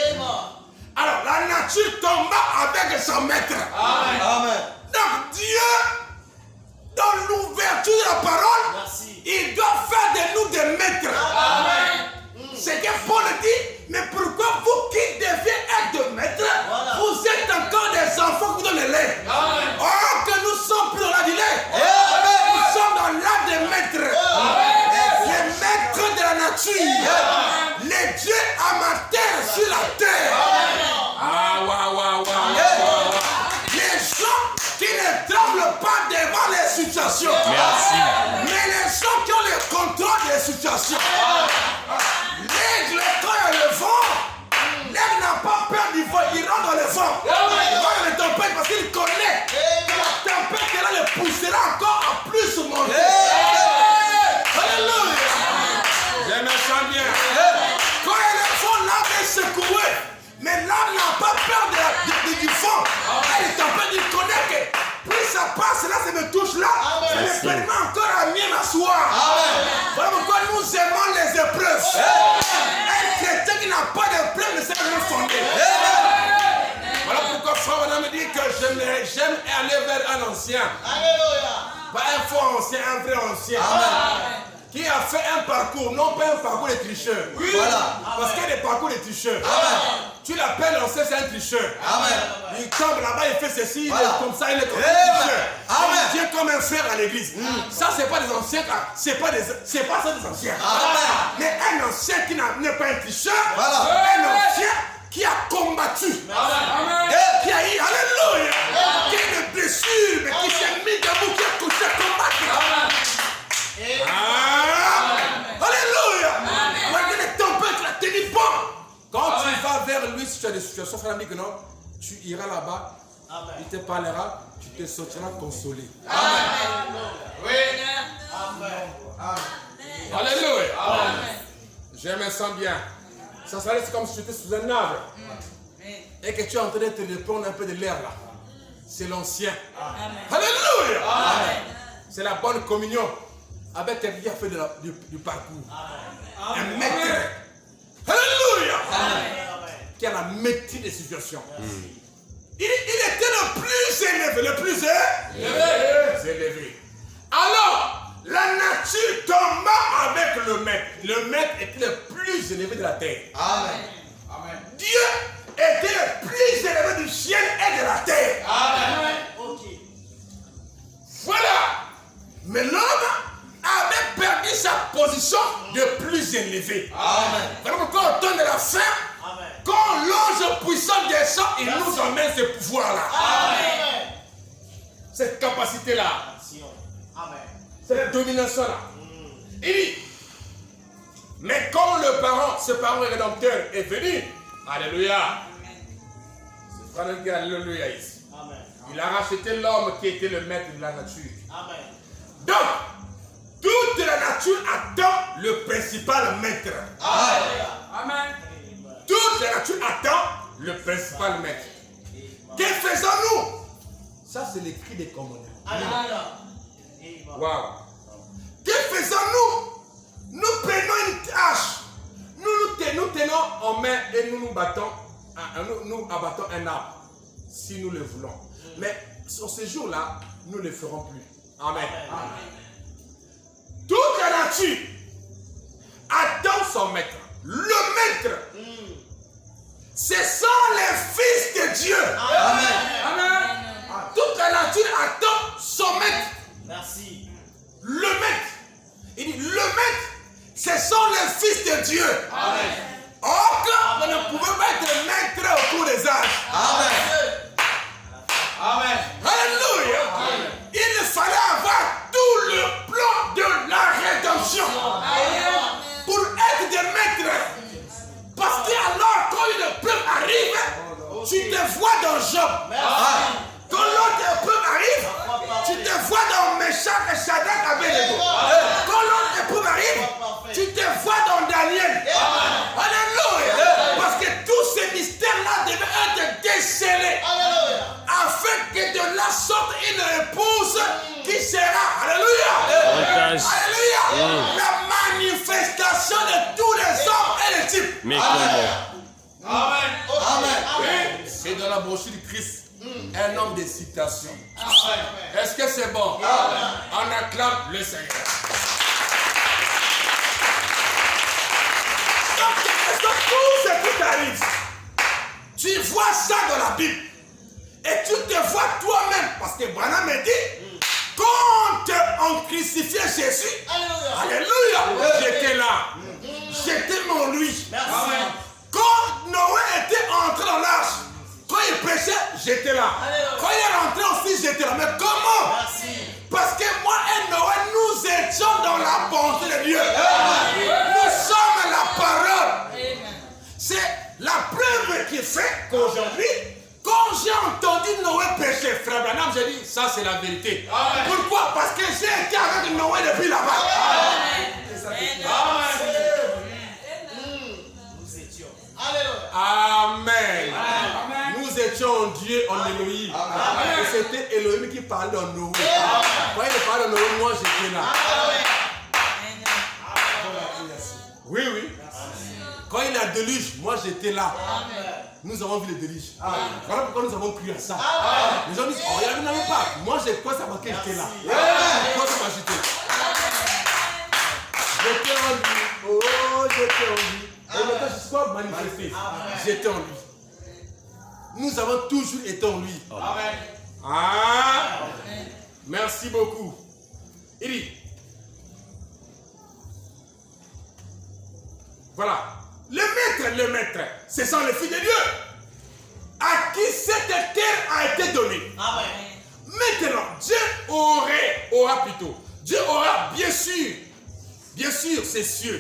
alors la nature tomba avec son maître. Amen. Donc Dieu, dans l'ouverture de la parole, il doit faire de nous des maîtres. Amen. C'est que Paul dit, mais pourquoi vous qui deviez être maîtres, vous êtes encore des enfants qui donnent le lait. Or que nous sommes plus dans l'âge du lait. Nous sommes dans l'âge des maîtres. Les maîtres de la nature. Les dieux amateurs sur la terre. Les gens qui ne tremblent pas devant les situations. Merci. Mais les gens qui ont le contrôle des situations. L'aigle, quand il y a le vent, l'aigle n'a pas peur du vent, il rentre dans le vent. Il va dans les tempêtes parce qu'il connaît que la tempête là le poussera encore à plus monter. Alléluia. Je me sens bien. Quand il y a le vent, l'âme est secouée. Mais l'âme n'a pas peur du vent. Et les tempêtes, il connaît que plus ça passe, là, ça me touche là. Ça me permet encore à mieux m'asseoir. Voilà pourquoi nous aimons les épreuves. Un chrétien qui n'a pas d'épreuve ne sait rien fonder. Voilà pourquoi frère Madame me dit que j'aime aller vers un ancien. Pas un faux ancien, un vrai ancien. Qui a fait un parcours, non pas un parcours de tricheurs. Oui. Voilà. Parce qu'il y a des parcours de tricheurs. Tu l'appelles ancien, c'est un tricheur. Il tombe là-bas, il fait ceci, il est comme ça, il est comme un tricheur. Il vient comme un frère à l'église. Ça, c'est pas des anciens, c'est pas ça des anciens. Mais un ancien qui n'est pas un tricheur, un ancien qui a combattu, qui a eu, alléluia, qui a eu des blessures, mais qui s'est mis debout, qui a couché à combattre. Alléluia. Malgré les tempêtes, la tenue bon. Quand tu vas vers lui, si tu as des situations, frère dit que non, tu iras là-bas, il te parlera, tu te sortiras consolé. Amen. Oui. Amen. Alléluia. Je me sens bien. Ça serait comme si tu étais sous un arbre et que tu es en train de te reprendre un peu de l'air là. C'est l'ancien. Alléluia. C'est la bonne communion avec quelqu'un qui a fait du parcours. Un maître. Alléluia. Qui a la maîtrise des situations. Il était le plus élevé. Le plus élevé. Alors, la nature le maître. Le maître était le plus élevé de la terre. Amen. Amen. Dieu était le plus élevé du ciel et de la terre. Amen. Ok. Voilà. Mais l'homme avait perdu sa position de plus élevé. Amen. Voilà pourquoi au temps de la fin, Amen. quand l'ange puissant descend, il nous emmène ce pouvoir-là. Amen. Cette capacité-là. Amen. Cette domination-là. Il dit, mais quand le parent, ce parent rédempteur est venu, alléluia. C'est frère qui a alléluia ici. Amen. Il a racheté l'homme qui était le maître de la nature. Amen. Donc, toute la nature attend le principal maître. Amen. Toute la nature attend le principal maître. Que faisons-nous? Ça, c'est l'écrit des commandements. Waouh. Que faisons-nous? Nous prenons une hache. Nous tenons en main et nous battons. Nous abattons un arbre. Si nous le voulons. Mais sur ce jour-là, nous ne le ferons plus. Amen. Toute la nature attend son maître. Le maître, ce sont les fils de Dieu. Amen. Toute la nature attend son maître. Merci. Le maître. Il dit, le maître, ce sont les fils de Dieu. Amen. Or, vous ne pouvez pas être maître au cours des âges. Amen. Alléluia. Il fallait avoir tout le plan de la rédemption pour être des maîtres. Parce que alors, quand une épreuve arrive, tu te vois dans Job. Quand l'autre épreuve arrive, tu te vois dans Meshach et Shadrach Abednego. Quand l'autre épreuve arrive, tu te vois dans Daniel. Alléluia. Parce que tous ces mystères-là devaient être décelés. Afin que de la sorte une épouse qui sera. Alléluia. Alléluia. La manifestation de tous les hommes et les types. Mais comment? Amen. C'est dans la brochure du Christ. Un homme de citation. Est-ce que c'est bon? On acclame le Seigneur. Donc, tout ce qui t'arrive, tu vois ça dans la Bible. Et tu te vois toi-même. Parce que Branham me dit, quand on crucifiait Jésus, alléluia, j'étais là. J'étais mon lui. Quand Noé était entré dans l'arche, quand il prêchait, j'étais là. Quand il est rentré aussi, j'étais là. Mais comment? Parce que moi et Noé, nous étions dans la bonté de Dieu. Nous sommes la parole. C'est la preuve qui fait qu'aujourd'hui, quand j'ai entendu Noé prêcher, frère Branham, j'ai dit, ça c'est la vérité. Pourquoi? Parce que j'ai été avec Noé depuis là-bas. Amen. Nous étions Dieu en Elohim. Et c'était Elohim qui parlait en Noé. Quand il parlait en Noé, moi j'étais là. Oui, oui. Quand il a déluge, moi j'étais là. Nous avons vu le déluge. Voilà pourquoi nous avons cru à ça. Les gens disent, oh, il n'y en avait pas. Moi j'ai quoi ça marqué, j'étais là. Quoi ça m'a jeté. J'étais en lui. Oh, j'étais en lui. Et maintenant je suis manifesté. J'étais en lui. Nous avons toujours été en lui. Amen. Ah. Merci beaucoup. Il dit, voilà. Le maître, ce sont les filles de Dieu à qui cette terre a été donnée. Amen. Maintenant, Dieu aura bien sûr, c'est sûr.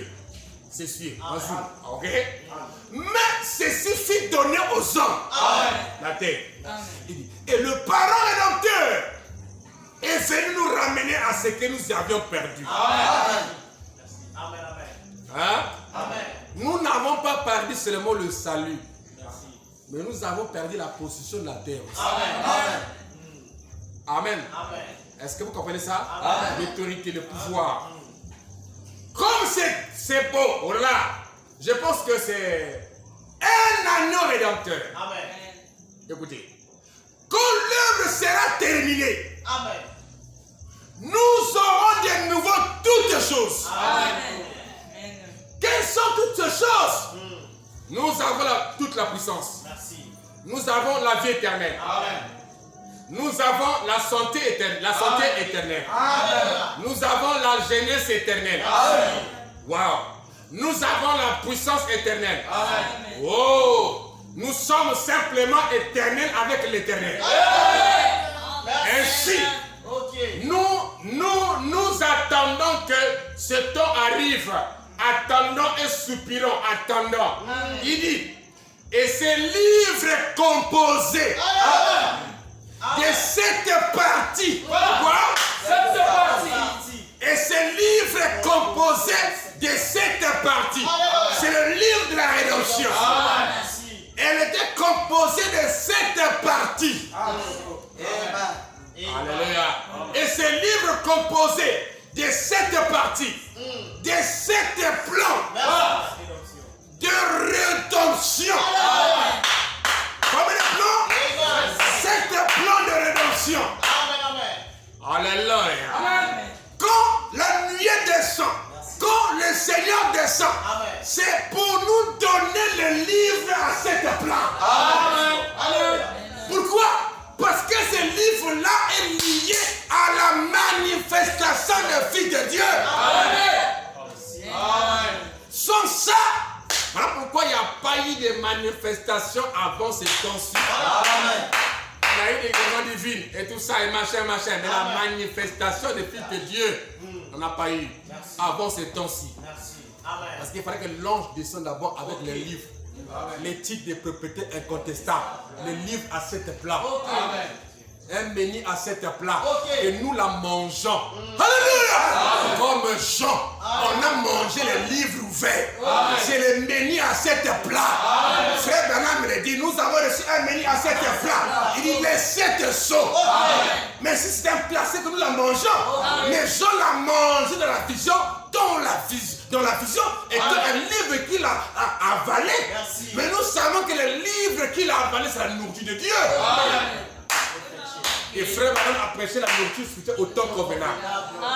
C'est sûr. Ok? Mais ceci fut donné aux hommes. Amen. La terre. Amen. Et le parent rédempteur est venu nous ramener à ce que nous avions perdu. Amen. Amen. Hein? Amen. Nous n'avons pas perdu seulement le salut. Merci. Mais nous avons perdu la position de la terre aussi. Amen. Amen. Amen. Est-ce que vous comprenez ça? L'autorité, le pouvoir. Comme c'est beau, oh là, je pense que c'est un agneau rédempteur. Amen. Écoutez, quand l'œuvre sera terminée, amen, nous aurons de nouveau toutes choses. Amen. Nous avons toute la puissance. Merci. Nous avons la vie éternelle. Amen. Nous avons la santé éternelle. La santé éternelle. Amen. Nous avons la jeunesse éternelle. Amen. Wow. Nous avons la puissance éternelle. Amen. Oh. Nous sommes simplement éternels avec l'éternel. Ainsi, nous attendons que ce temps arrive. Attendons et soupirons. Attendons. Il dit, et ce livre composé de cette partie. Quoi? Cette partie. Et ce livre composé de cette partie. C'est le livre de la rédemption. Elle était composée de cette partie. Alléluia. Et ce livre composé de cette partie, de cette plan de rédemption. Combien de plans? Cet plan de rédemption. Alléluia. Quand la nuit descend, quand le Seigneur descend, c'est pour nous donner le livre à cette plan. Pourquoi? Parce que ce livre-là est lié à la manifestation des filles de Dieu. Sans ça, voilà pourquoi il n'y a pas eu de manifestation avant ce temps-ci. Il y a eu des événements divines et tout ça et machin. Mais la manifestation des filles de Dieu, on n'a pas eu avant ce temps-ci. Parce qu'il fallait que l'ange descende d'abord avec les livres. Les titres de propriété incontestables. Les livres à cette plat. Un menu à cette plat. Et nous la mangeons. Alléluia. Comme Jean, on a mangé les livres ouverts. C'est le menu à cette plat. Frère Bernard me le dit, nous avons reçu un menu à cette plat. Il dit les 7 sceaux. Mais si c'est un plat, c'est que nous la mangeons. Mais Jean l'a mangé dans la vision. Dans la vision est un livre qu'il a avalé. Mais nous savons que le livre qu'il a avalé, c'est la nourriture de Dieu. Et frère Madame a prêché la nourriture spirituelle au temps convenable.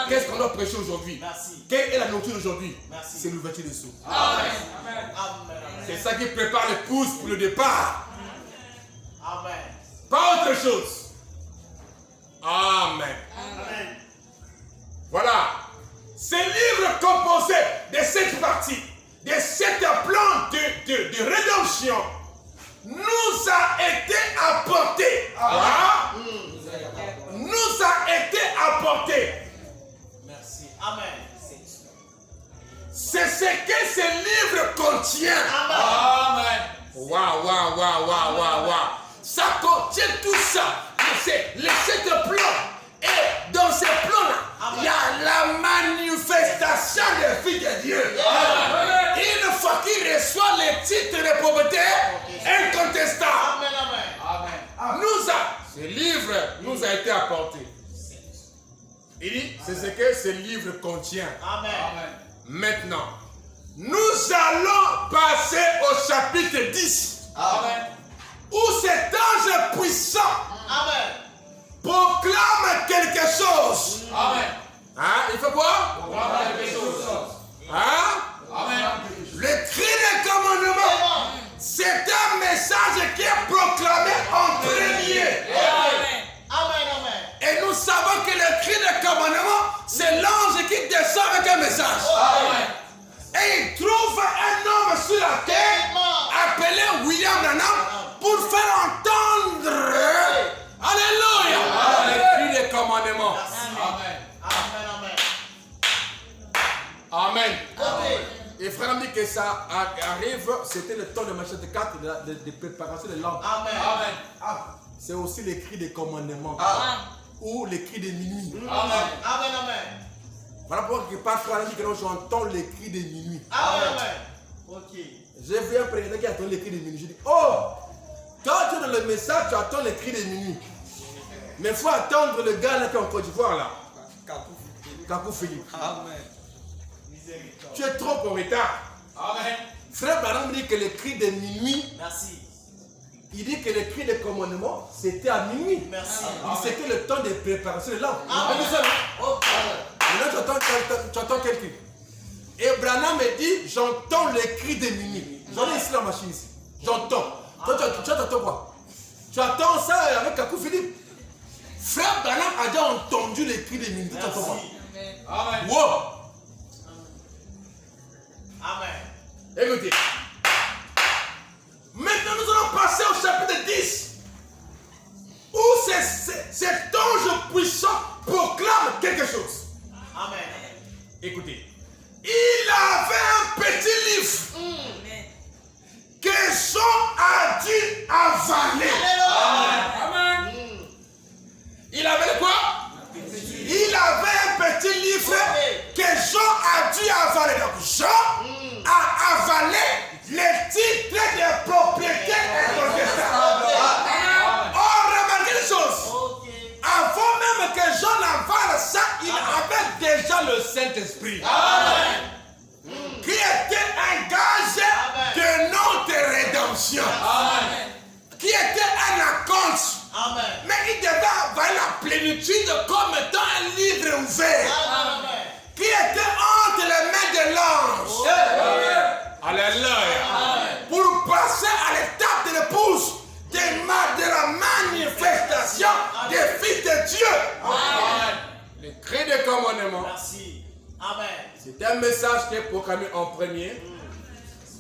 Qu'est-ce qu'on doit prêcher aujourd'hui? Quelle est la nourriture d'aujourd'hui? C'est l'ouverture des sceaux. C'est ça qui prépare l'épouse pour le départ. Pas autre chose. Amen. Voilà. Ce livre composé de cette partie, de cette plan de rédemption, nous a été apporté. Nous a été apporté. Merci. Amen. C'est ce que ce livre contient. Amen. Waouh. Ça contient tout ça. C'est les 7 plans. Et dans ces plans-là, il y a la manifestation des filles de Dieu. Une fois qu'il reçoit les titres de propriété incontestables, ce livre nous a été apporté. Il dit, c'est ce que ce livre contient. Maintenant, nous allons passer au chapitre 10. Où cet ange puissant proclame quelque chose. Il fait quoi? Le cri de commandement, c'est un message qui est proclamé en premier. Et nous savons que le cri de commandement, c'est l'ange qui descend avec un message. Et il trouve un homme sur la terre appelé William Branham pour faire entendre. Alléluia. Le cri de commandement. Amen. Et frère dit que ça arrive, c'était le temps de Matthieu 4 de préparation de l'âme. C'est aussi le cri de commandement. Ou le cri de minuit. Voilà pourquoi parfois j'entends le cri de minuit. J'ai vu un président qui attend le cri de minuit. Je dis, oh, quand tu es dans le message, tu attends le cri de minuit. Mais il faut attendre le gars là qui est en Côte d'Ivoire là. Kakou Philippe. Tu es trop en retard. Frère Baran dit que le cri de minuit. Il dit que le cri de commandement, c'était à minuit. C'était le temps de préparation de l'âme. Maintenant, tu entends quel cri? Et Branham me dit, j'entends les cris des minutes. J'en ai ici la machine ici. J'entends. Toi, tu entends quoi? Tu attends ça avec Kakou Philippe. Frère Branham a déjà entendu les cris des minutes. Tu entends quoi? Amen. Wow. Amen. Écoutez. Maintenant, nous allons passer au chapitre 10. Où cet ange puissant proclame quelque chose. Amen. Écoutez. Il avait un petit livre que Jean a dû avaler. Amen. Il avait quoi? Il avait un petit livre que Jean a dû avaler. Donc Jean a avalé les titres de propriété incontestable. Oh, remarquez les choses. Avant même que Jean avale ça, il avait déjà le Saint-Esprit. Qui était un gage de notre rédemption. Qui était un acompte. Mais il devait avoir la plénitude comme étant un livre ouvert. Qui était entre les mains de l'ange. Alléluia. Pour passer à l'étape de l'épouse de la manifestation des fils de Dieu. Le cri de commandement. Merci. Amen. C'est un message qui est proclamé en premier.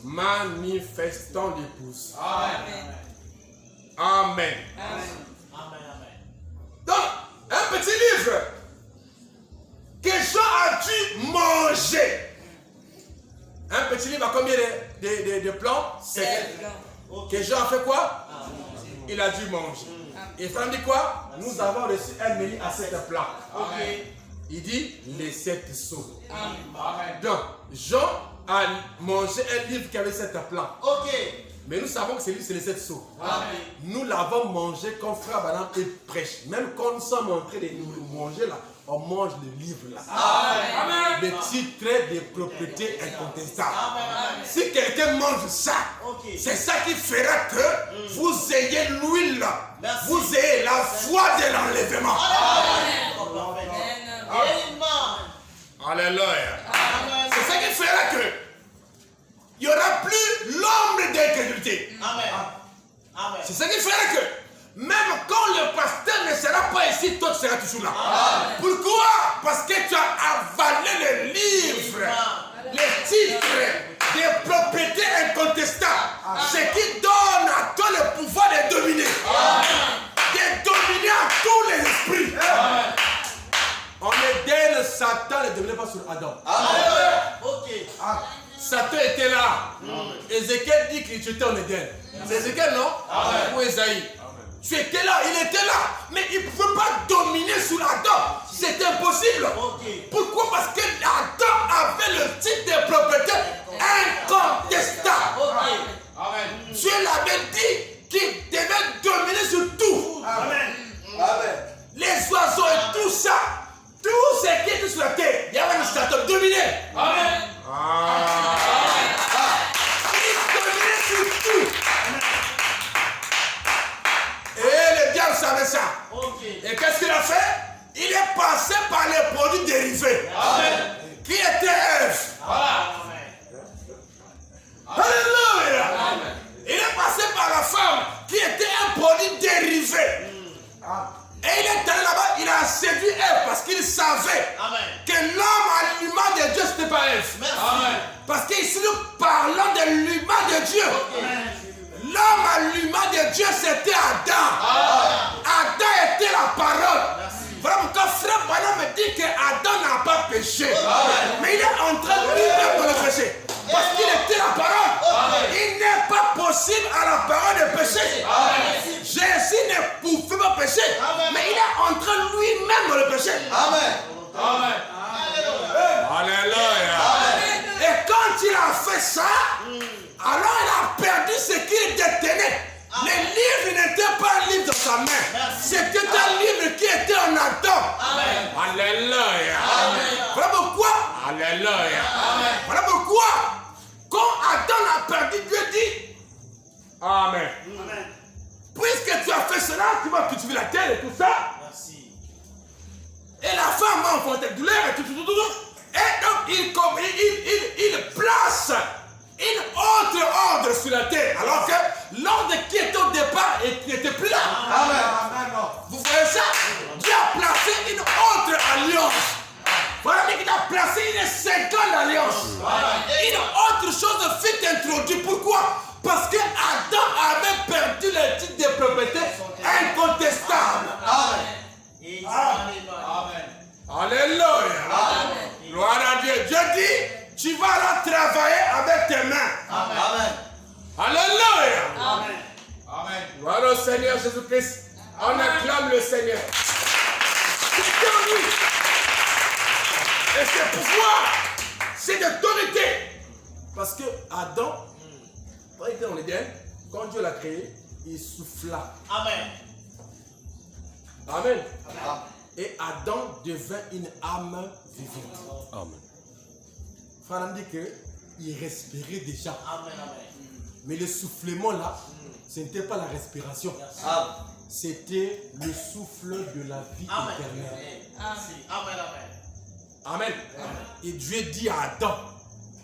Manifestant l'épouse. Amen. Amen. Amen. Donc, un petit livre que Jean a dû manger. Un petit livre à combien de plans? 7. Que Jean a fait quoi? Il a dû manger. Et Franck dit quoi? Nous avons reçu un menu à 7 plans. Il dit les 7 sceaux. Donc, Jean a mangé un livre qui avait 7 plans. Mais nous savons que ce livre, c'est les 7 sceaux. Nous l'avons mangé quand Frère Branham prêche. Même quand nous sommes en train de nous manger là, on mange le livre là. Le titre des propriétés incontestables. Si quelqu'un mange ça, c'est ça qui fera que vous ayez l'huile, vous ayez la foi de l'enlèvement. Alléluia. C'est ça qui fera que il n'y aura plus l'ombre d'incrédulité. C'est ça qui fera que même quand le pasteur ne sera pas ici, toi tu seras toujours là. Pourquoi? Parce que tu as avalé le livre, les titres des propriétés incontestables. Ce qui donne à toi le pouvoir de dominer. De dominer à tous les esprits. En Éden, Satan ne dominait pas sur Adam. Satan était là. Ézéchiel dit que tu étais en Éden. C'est Ézéchiel, non? Ou Esaïe? Tu étais là, il était là. Mais il ne pouvait pas dominer sur Adam. C'était impossible. Pourquoi? Parce que Adam avait le titre de propriété incontestable. Dieu l'avait dit qu'il devait dominer sur tout. Les oiseaux et tout ça. Tout ce qui est sur la terre, il y avait un Satan dominé. Il dominait sur tout. Et le diable savait ça. Et qu'est-ce qu'il a fait? Il est passé par les produits dérivés. Qui était Ève. Alléluia. Il est passé par la femme qui était un produit dérivé. Et il est allé là-bas, il a séduit Ève parce qu'il savait que l'homme à l'humain de Dieu, ce n'était pas Ève. Parce qu'ici nous parlons de l'humain de Dieu. L'homme à l'humain de Dieu, c'était Adam. Adam était la parole. Voilà pourquoi Frère Branham me dit qu'Adam n'a pas péché. Mais il est en train lui-même de le pécher. Parce qu'il était la parole. Il n'est pas possible à la parole de pécher. Jésus ne pouvait pas pécher. Mais il est en train lui-même de le pécher. Alléluia. Et quand il a fait ça, alors il a perdu ce qu'il détenait. Le livre n'était pas un livre dans sa main. C'était un livre qui était en Adam. Alléluia. Voilà pourquoi. Alléluia. Voilà pourquoi. Quand Adam a perdu, Dieu dit Amen. Puisque tu as fait cela, tu vas cultiver la terre et tout ça. Et la femme va enfanter douleur et tout. Et donc fut introduit. Pourquoi? Parce que Adam avait perdu le titre de propriété incontestable. Amen. Amen. Alléluia. Gloire à Dieu. Dieu dit, tu vas là travailler avec tes mains. Amen. Alléluia. Amen. Amen. Gloire au Seigneur Jésus-Christ. On acclame le Seigneur. C'est en lui. Et c'est pouvoir. C'est d'autorité. Parce que Adam, quand il était dans l'Éden, quand Dieu l'a créé, il souffla. Amen. Amen. Et Adam devint une âme vivante. Amen. Frère dit qu'il respirait déjà. Amen. Mais le soufflement là, ce n'était pas la respiration. C'était le souffle de la vie éternelle. Amen. Amen. Et Dieu dit à Adam,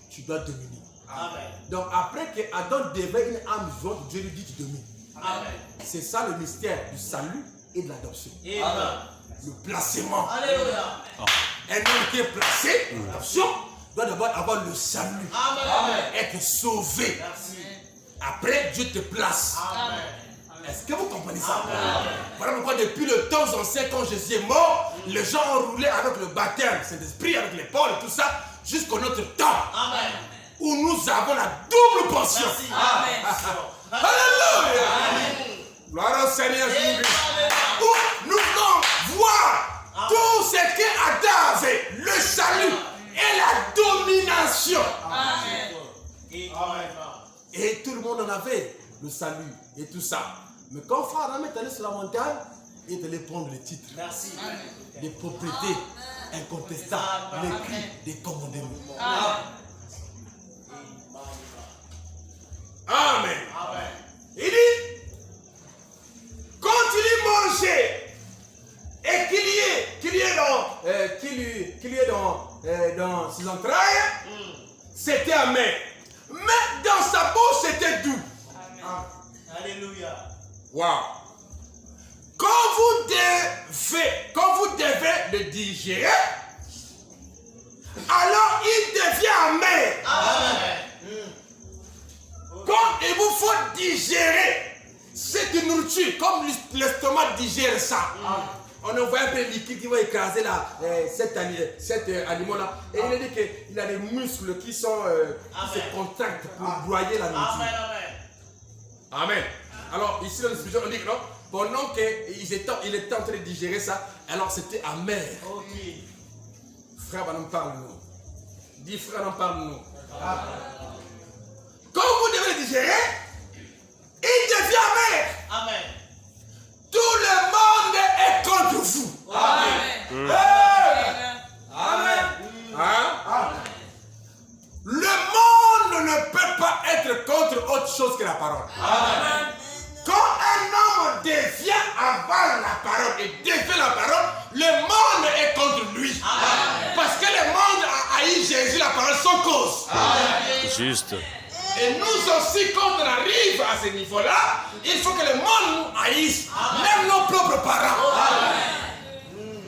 tu dois dominer. Amen. Donc après que Adam devait une âme vivante, Dieu lui dit tu domines. Amen. C'est ça le mystère du salut et de l'adoption. Amen. Le placement. Alléluia. Un homme qui est placé, l'adoption, doit d'abord avoir le salut. Amen. Être sauvé. Merci. Après, Dieu te place. Amen. Est-ce que vous comprenez ça? Voilà pourquoi depuis le temps ancien, quand Jésus est mort, les gens ont roulé avec le baptême, Saint-Esprit, avec l'épaule et tout ça, jusqu'au notre temps. Amen. Où nous avons la double portion. Merci. Amen. Alléluia. Gloire au Seigneur Jésus-Christ. Où nous pouvons voir tout ce que Adam avait, le salut et la domination. Amen. Et tout le monde en avait, le salut et tout ça. Mais quand Frère Adam est allé sur la montagne, il est allé prendre les titres, Merci. des propriétés incontestables, les cris, des commandements. Amen. Amen. Il dit, quand il y mangeait et qu'il y ait dans ses entrailles, c'était amer. Mais dans sa bouche, c'était doux. Alléluia. Wow. Quand vous devez le digérer, alors il devient amer. Amen. Quand il vous faut digérer cette nourriture, comme l'estomac digère ça, on envoie un peu de liquide qui va écraser cet animal-là. Et il a dit qu'il a des muscles qui se contractent pour broyer la nourriture. Amen. Amen. Alors, ici dans l'expression, on dit que non, pendant qu'il était en train de digérer ça, alors c'était amer. Ok. Frère, on parle-nous. Dis, frère, on parle-nous. Quand vous devez le digérer, il devient amer. Amen. Tout le monde est contre vous. Amen. Amen. Hein? Le monde ne peut pas être contre autre chose que la parole. Amen. Quand un homme devient avant la parole et défait la parole, le monde est contre lui. Amen. Parce que le monde a haï Jésus, la parole, sans cause. Amen. Juste. Et nous aussi, quand on arrive à ce niveau-là, il faut que le monde nous haïsse, même nos propres parents.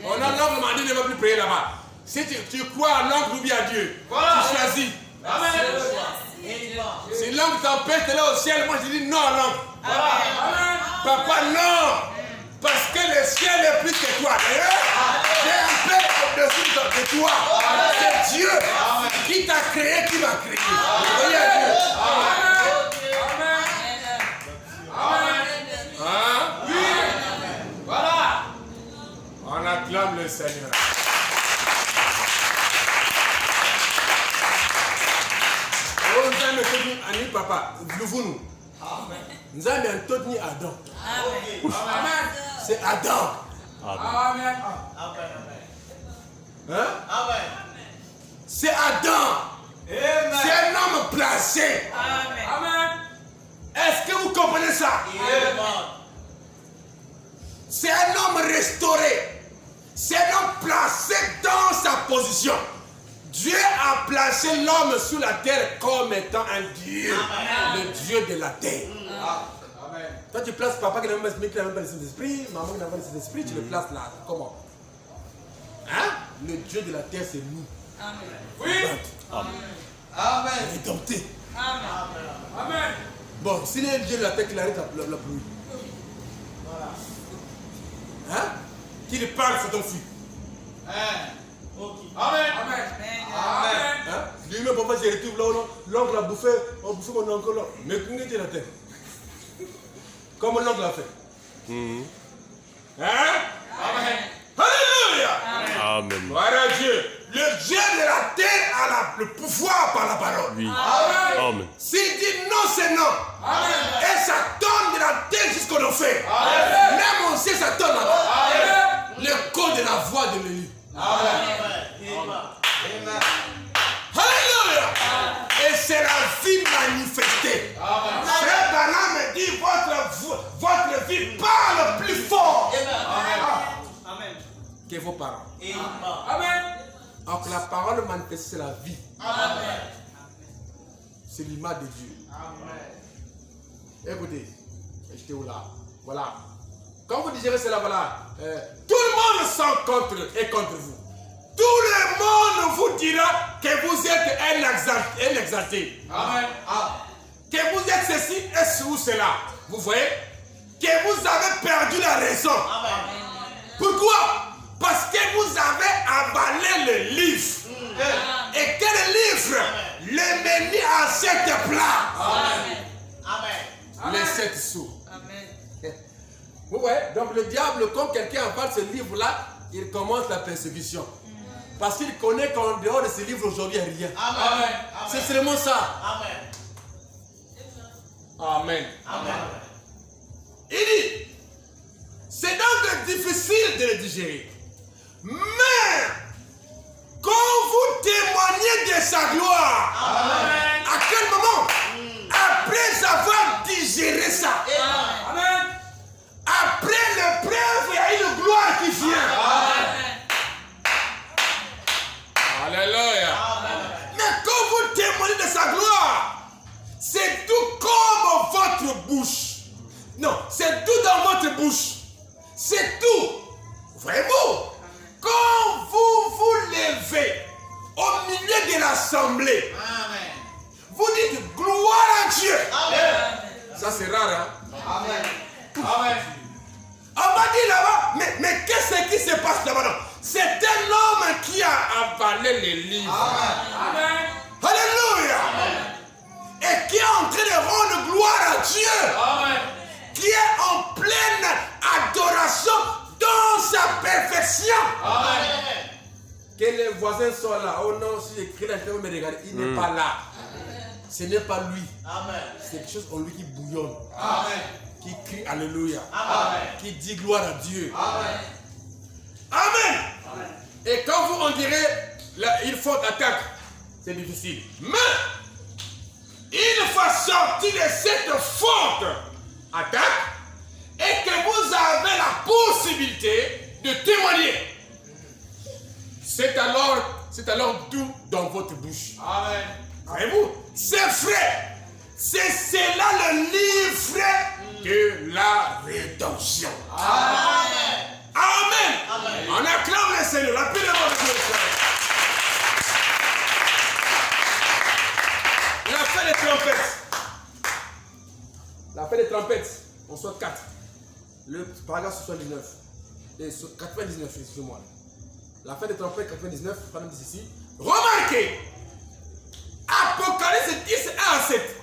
On a l'oncle m'a dit de ne pas plus prier là-bas. Si tu crois à l'oncle ou bien à Dieu, tu choisis. Amen. Si l'oncle t'empêche d'aller au ciel, moi je dis non à l'oncle. Papa, non. Parce que le ciel est plus que toi. D'ailleurs, c'est un peu au-dessus de toi. C'est Dieu qui t'a créé, qui m'a créé. Voyez à Dieu. Hein? Oui. Voilà. On acclame le Seigneur. Oh, nous avons tenu Annie, papa. Nous nous avons tenu Adam. Amen. C'est Adam. Amen. Hein? Amen. C'est Adam. C'est un homme placé. Amen. Est-ce que vous comprenez ça? Amen. C'est un homme restauré. C'est un homme placé dans sa position. Dieu a placé l'homme sur la terre comme étant un Dieu. Amen. Le Dieu de la terre. Amen. Toi tu places papa qui n'a même pas le Saint-Esprit, maman qui n'a pas le Saint-Esprit, tu le places là. Comment? Hein? Le Dieu de la terre c'est nous. Amen. Oui. Amen. Rédempté. Amen. Bon, si le Dieu de la terre, il arrête la pluie. Voilà. Hein? Qu'il parle, c'est ton fils. Amen. Amen. Amen. Hein? Lui-même, papa, j'ai retrouvé là, l'oncle a bouffé, on bouffé mon oncle là. Mais comment Dieu de la terre? Comme l'oncle l'a fait. Hein? Amen. Alléluia! Amen. Voilà Dieu. Le Dieu de la terre a le pouvoir par la parole. Oui. Amen. S'il dit non, c'est non. Amen. Et ça tourne de la terre jusqu'au enfer. Amen. Même on sait ça tourne là-bas. Amen. Le code de la voix de l'Élie. Amen. Alléluia. Et c'est la vie manifestée. Amen. Frère Branham me dit votre vie parle plus fort que vos parents. Amen. Alors que la parole manifeste, c'est la vie. Amen. C'est l'image de Dieu. Écoutez, j'étais où là? Voilà. Quand vous digérez cela, voilà. Tout le monde s'en contre et contre vous. Tout le monde vous dira que vous êtes un exalté. Amen. Que vous êtes ceci et ou cela. Vous voyez? Que vous avez perdu la raison. Pourquoi? Parce que vous avez avalé le livre. Et quel livre? Le menu à 7 plats. Les 7 sous. Vous voyez? Donc le diable, quand quelqu'un avale ce livre-là, il commence la persécution. Parce qu'il connaît qu'en dehors de ce livre aujourd'hui, il n'y a rien. Amen. C'est seulement ça. Amen. Il dit, c'est donc difficile de le digérer. Mais, quand vous témoignez de sa gloire, à quel moment? Après avoir digéré ça. Amen. Après l'épreuve, il y a une gloire qui vient. Alléluia. Mais quand vous témoignez de sa gloire, c'est tout comme votre bouche. Non, c'est tout dans votre bouche. C'est tout. Voyez-vous? Quand vous vous levez au milieu de l'assemblée, vous dites gloire à Dieu. Ça c'est rare, hein? Amen. On va dire là-bas, mais qu'est-ce qui se passe là-bas? C'est un homme qui a avalé les livres. Amen. Alléluia. Et qui est en train de rendre gloire à Dieu. Amen. Qui est en pleine adoration dans sa perfection. Amen. Que les voisins soient là. Oh non, si j'écris là, je vais me regarder. Il n'est pas là. Ce n'est pas lui. C'est quelque chose en lui qui bouillonne. Amen. Qui crie Alléluia. Amen. Qui dit gloire à Dieu. Amen. Amen. Et quand vous on dirait, là, il faut attaque, c'est difficile. Mais, une fois sorti de cette forte attaque, et que vous avez la possibilité de témoigner, c'est alors tout dans votre bouche. Amen. Voyez-vous, c'est vrai. C'est cela le livre de la rédemption. Amen. Amen. On acclame le Seigneur. La paix de votre Dieu. La fin des trompettes. La fin des trompettes. On soit 4. Le paragraphe 79. Et 99, excusez-moi. La fin des trompettes, 99, Pardon dit ici. Remarquez. Apocalypse 10, 1 à 7.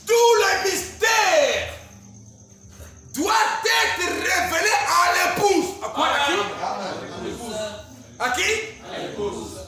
Tout le mystère doit être révélé à l'épouse. À quoi? À qui? À qui? À l'épouse.